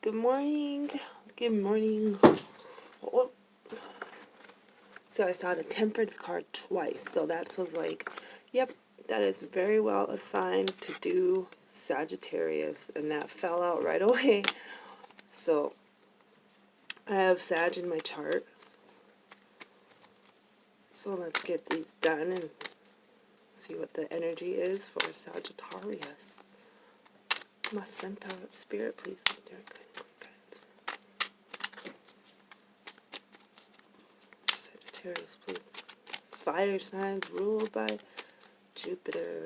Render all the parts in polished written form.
Good morning. Good morning. Oh, so I saw the Temperance card twice. So that was like, yep, that is very well assigned to do Sagittarius. And that fell out right away. So I have Sag in my chart. So let's get these done and see what the energy is for Sagittarius. My center spirit, please. Sagittarius, please. Fire signs ruled by Jupiter.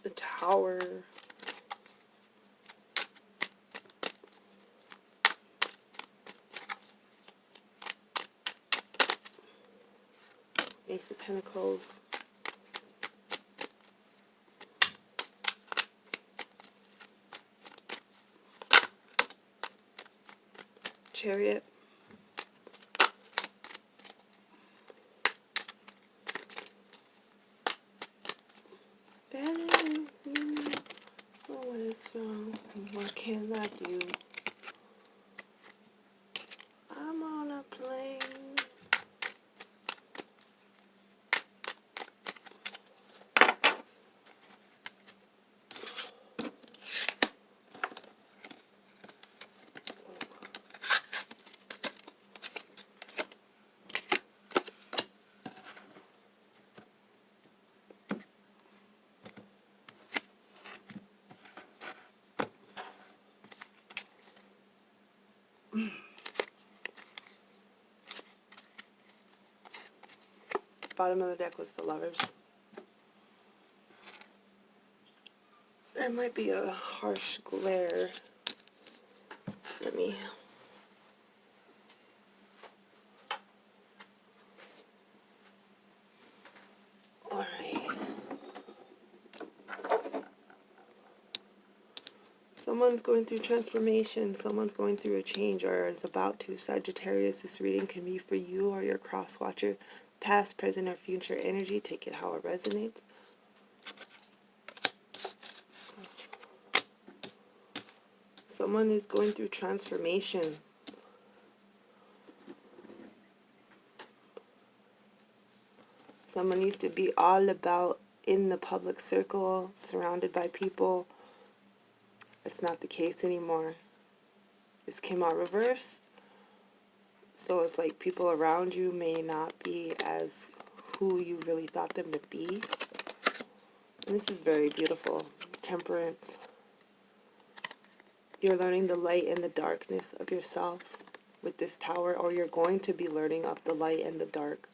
The Tower. Ace of Pentacles. Chariot. What can I do? I'm on a plane. Bottom of the deck was the Lovers. There might be a harsh glare. Let me... Alright. Someone's going through transformation. Someone's going through a change or is about to. Sagittarius, this reading can be for you or your cross-watcher. Past, present, or future energy. Take it how it resonates. Someone is going through transformation. Someone used to be all about in the public circle, surrounded by people. It's not the case anymore. This came out reverse. So it's like people around you may not be as who you really thought them to be. And this is very beautiful. Temperance. You're learning the light and the darkness of yourself with this Tower, or you're going to be learning of the light and the dark.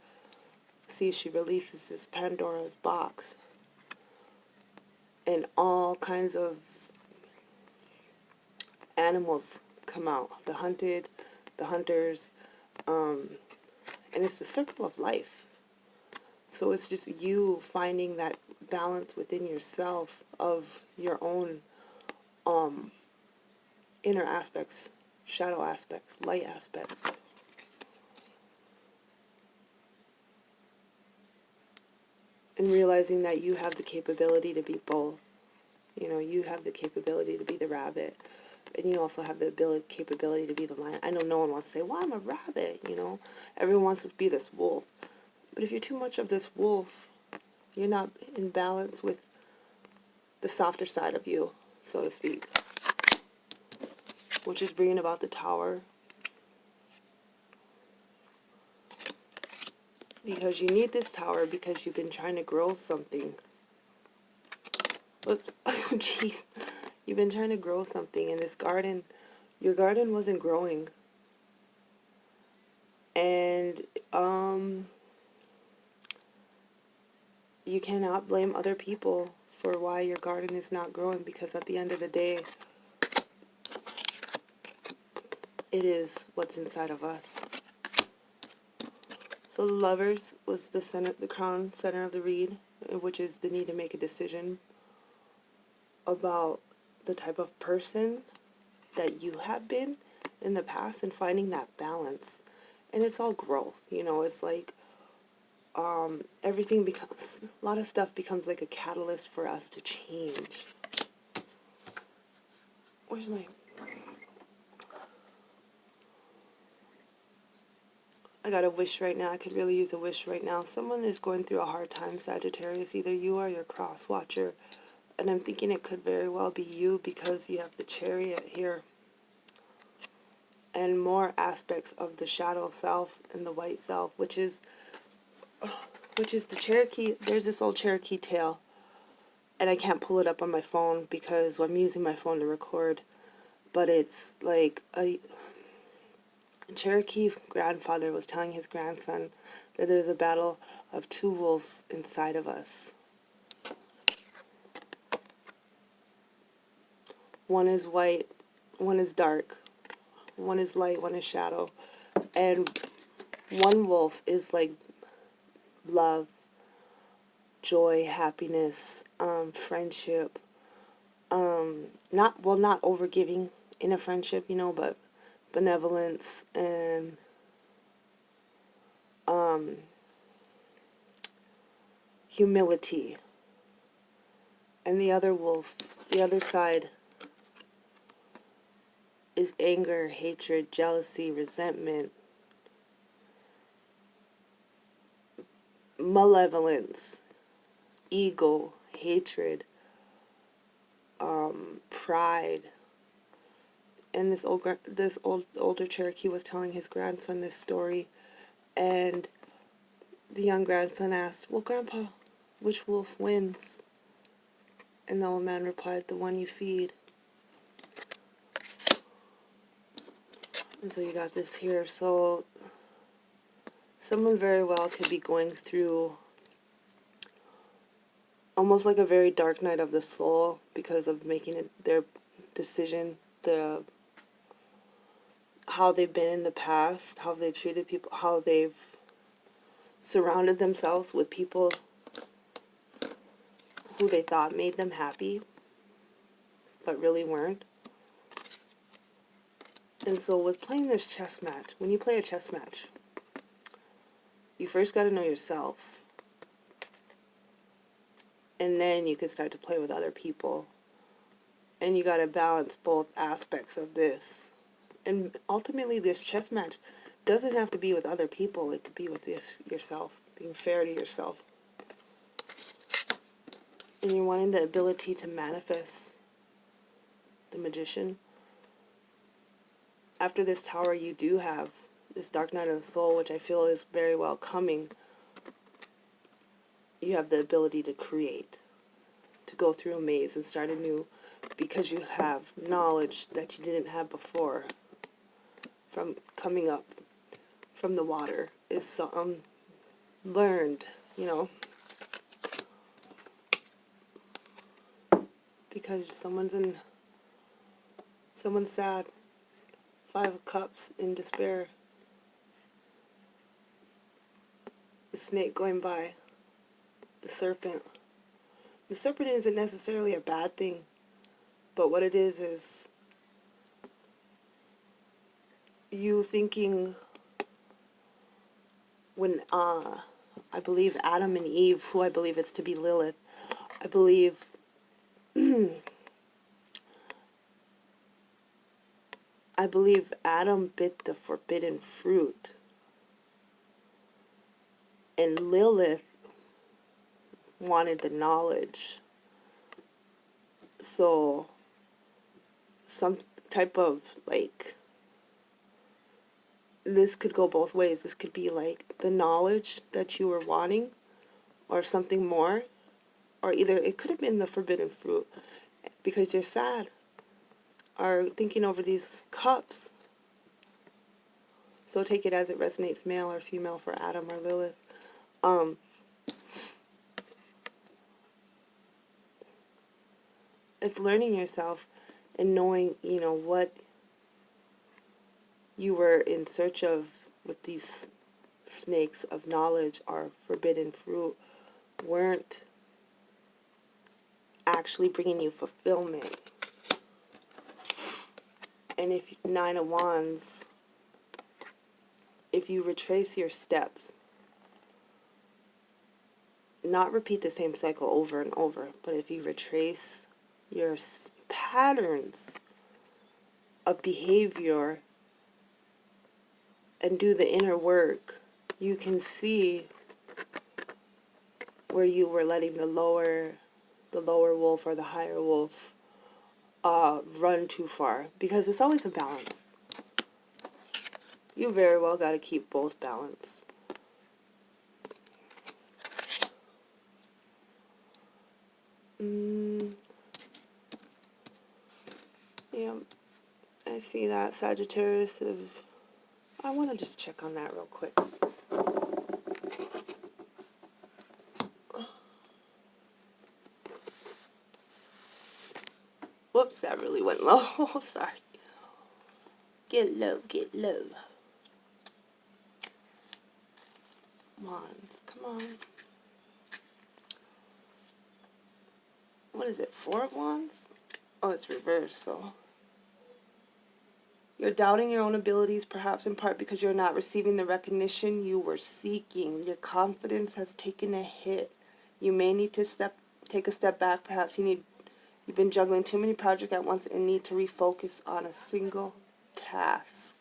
See, she releases this Pandora's box. And all kinds of animals come out. The hunted, the hunters, and it's the circle of life. So it's just you finding that balance within yourself of your own inner aspects, shadow aspects, light aspects. And realizing that you have the capability to be both. You know, you have the capability to be the rabbit. And you also have the capability to be the lion. I know no one wants to say, well, I'm a rabbit, you know. Everyone wants to be this wolf. But if you're too much of this wolf, you're not in balance with the softer side of you, so to speak. Which is bringing about the Tower. Because you need this Tower because you've been trying to grow something. Oops. Jeez. You've been trying to grow something in this garden. Your garden wasn't growing. And you cannot blame other people for why your garden is not growing, because at the end of the day, it is what's inside of us. So the Lovers was the center, the crown center of the read, which is the need to make a decision about the type of person that you have been in the past and finding that balance. And it's all growth, you know. It's like everything becomes, a lot of stuff becomes like a catalyst for us to change. Where's my... I got a wish right now. I could really use a wish right now. Someone is going through a hard time, Sagittarius. Either you or your cross watcher. And I'm thinking it could very well be you because you have the Chariot here. And more aspects of the shadow self and the white self, which is the Cherokee. There's this old Cherokee tale. And I can't pull it up on my phone because I'm using my phone to record. But it's like a Cherokee grandfather was telling his grandson that there's a battle of two wolves inside of us. One is white, one is dark, one is light, one is shadow. And one wolf is like love, joy, happiness, friendship. Not overgiving in a friendship, but benevolence and humility. And the other wolf, the other side, is anger, hatred, jealousy, resentment, malevolence, ego, hatred, pride. And this older Cherokee was telling his grandson this story, and the young grandson asked, "Well, Grandpa, which wolf wins?" And the old man replied, "The one you feed." And so you got this here. So someone very well could be going through almost like a very dark night of the soul because of making their decision, how they've been in the past, how they treated people, how they've surrounded themselves with people who they thought made them happy, but really weren't. And so with playing this chess match, when you play a chess match, you first got to know yourself. And then you can start to play with other people. And you got to balance both aspects of this. And ultimately, this chess match doesn't have to be with other people. It could be with yourself, being fair to yourself. And you're wanting the ability to manifest the Magician. After this Tower, you do have this Dark Night of the Soul, which I feel is very well coming. You have the ability to create, to go through a maze and start anew, because you have knowledge that you didn't have before. From coming up from the water is learned, because someone's sad. 5 of Cups in despair. The snake going by. The serpent. The serpent isn't necessarily a bad thing, but what it is you thinking when I believe Adam and Eve, who I believe is to be Lilith, I believe Adam bit the forbidden fruit, and Lilith wanted the knowledge. So some type of this could go both ways. This could be like the knowledge that you were wanting, or something more, or either it could have been the forbidden fruit because you're sad or thinking over these cups. So take it as it resonates, male or female, for Adam or Lilith. It's learning yourself and knowing, what you were in search of with these snakes of knowledge or forbidden fruit weren't actually bringing you fulfillment. And if 9 of Wands, if you retrace your steps, not repeat the same cycle over and over, but if you retrace your patterns of behavior and do the inner work, you can see where you were letting the lower wolf or the higher wolf run too far, because it's always a balance. You very well got to keep both balanced. Yeah, I see that Sagittarius of. I want to just check on that real quick. Whoops, that really went low. Sorry. Get low, get low. Wands, come on. What is it, 4 of Wands? Oh, it's reversed, so. You're doubting your own abilities, perhaps in part because you're not receiving the recognition you were seeking. Your confidence has taken a hit. You may need to take a step back. Perhaps you've been juggling too many projects at once and need to refocus on a single task.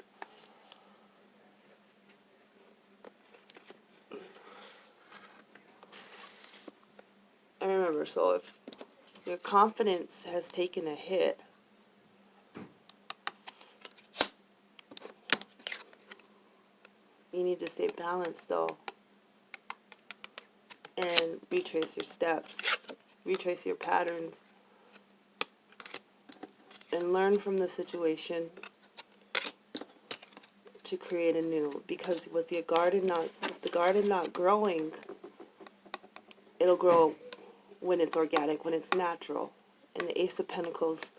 And remember, so if your confidence has taken a hit, you need to stay balanced, though, and retrace your steps, retrace your patterns, and learn from the situation to create anew. Because with the garden not growing, it'll grow when it's organic, when it's natural. And the Ace of Pentacles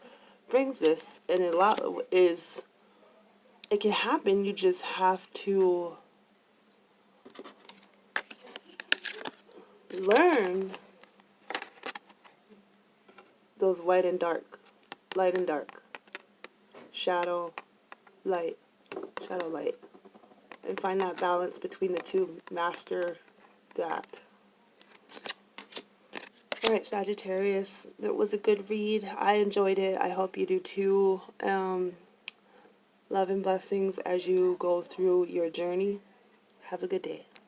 brings this, and it can happen. You just have to learn those white and dark, light and dark, shadow, light, and find that balance between the two. Master that. Alright, Sagittarius, that was a good read. I enjoyed it. I hope you do too. Love and blessings as you go through your journey. Have a good day.